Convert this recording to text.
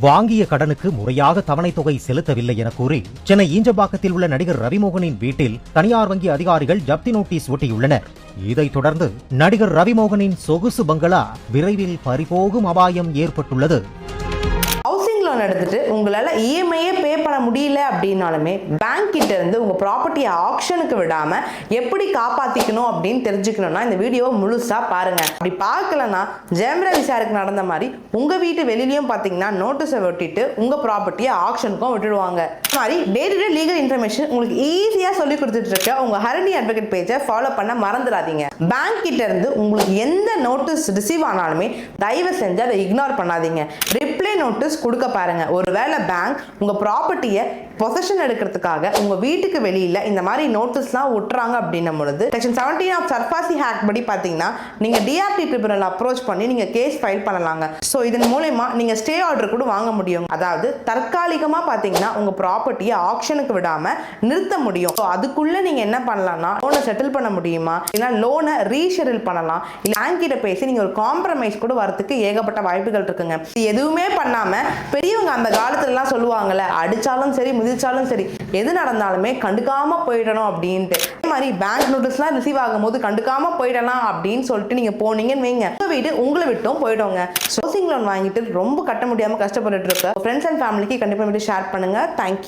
வாங்கிய கடனுக்கு முறையாக தவணை தொகை செலுத்தவில்லை என கூறி சென்னை ஈஞ்சம்பாக்கத்தில் உள்ள நடிகர் ரவிமோகனின் வீட்டில் தனியார் வங்கி அதிகாரிகள் ஜப்தி நோட்டீஸ் ஒட்டியுள்ளனர். இதைத் தொடர்ந்து நடிகர் ரவிமோகனின் சொகுசு பங்களா விரைவில் பறிபோகும் அபாயம் ஏற்பட்டுள்ளது. ஹவுசிங் லோன் எடுத்துட்டு உங்களால் இஎம்ஐயே பே பண்ண முடியல அப்படின்னாலுமே பேங்க் கிட்ட இருந்து உங்க ப்ராப்பர்ட்டியை ஆக்ஷனுக்கு விடாம எப்படி காப்பாத்திக்கணும் அப்படின்னு தெரிஞ்சுக்கணும்னா இந்த வீடியோவை முழுசா பாருங்க. அப்படி பார்க்கலன்னா ஜெயம் ரவி சாருக்கு நடந்த மாதிரி உங்க வீட்டு வெளியிலயும் பாத்தீங்கன்னா நோட்டீஸை ஒட்டிட்டு உங்க ப்ராப்பர்ட்டியை ஆக்ஷனுக்கும் விட்டுடுவாங்க. இந்த மாதிரி day to day legal information உங்களுக்கு ஈஸியா சொல்லி கொடுத்துட்டு இருக்க உங்க ஹரணி அட்வொகேட் பேஜை ஃபாலோ பண்ண மறந்துடாதீங்க. பேங்க் கிட்ட இருந்து உங்களுக்கு எந்த நோட்டீஸ் ரிசீவ் ஆனாலுமே தயவு செஞ்சு அதை இக்னோர் பண்ணாதீங்க. ரிப்ளை நோட்டீஸ் கொடுக்க பாருங்க. ஒருவேளை பேங்க் உங்க ப்ராப்பர்ட்டியை பொசஷன் எடுக்கிறதுக்காக உங்க வீட்டுக்கு வெளியில இந்த மாதிரி நோட்டீஸ்லாம் ஒட்டுறாங்க அப்படின்னும் பொழுது செக்ஷன் 17 ஆஃப் சர்பாசி ஆக்ட் படி பாத்தீங்கன்னா நீங்க டிஆர்டி ட்ரிபியூனல் அப்ரோச் பண்ணி நீங்க கேஸ் ஃபைல் பண்ணலாங்க. ஸோ இதன் மூலமா நீங்க ஸ்டே ஆர்டர் கூட வாங்க முடியும். அதாவது தற்காலிகமா பாத்தீங்கன்னா உங்க ப்ராப்பர்ட்டியை ஆக்ஷனுக்கு விடாம நிறுத்த முடியும். ஸோ அதுக்குள்ள நீங்க என்ன பண்ணலாம்னா லோனை செட்டில் பண்ண முடியுமா, இல்லைன்னா லோனை ரீஷெடியூல் பண்ணலாம், இல்லை பேங்க் கிட்ட பேசி நீங்க ஒரு காம்ப்ரமைஸ் கூட வரதுக்கு ஏகப்பட்ட வாய்ப்புகள் இருக்குங்க. எதுவுமே பண்ணாம பெரியவங்க அந்த காலத்துல எல்லாம் சொல்லுவாங்கல்ல, அடிச்சாலும் சரி மிதிச்சாலும் சரி எது நடந்தாலுமே கண்டுக்காம போயிடணும் அப்படின்ட்டு. அதே மாதிரி பேங்க் நோட்டீஸ்லாம் ரிசீவ் ஆகும் போது கண்டுக்காம போயிடலாம் அப்படின்னு சொல்லிட்டு நீங்க போனீங்கன்னு வைங்க, உங்க வீடு உங்களை விட்டும் போயிடுங்க. ஹவுசிங் லோன் வாங்கிட்டு ரொம்ப கட்ட முடியாம கஷ்டப்பட்டு இருக்க ஃப்ரெண்ட்ஸ் அண்ட் ஃபேமிலிக்கு கண்டிப்பா ஷேர் பண்ணுங்க. தேங்க்யூ.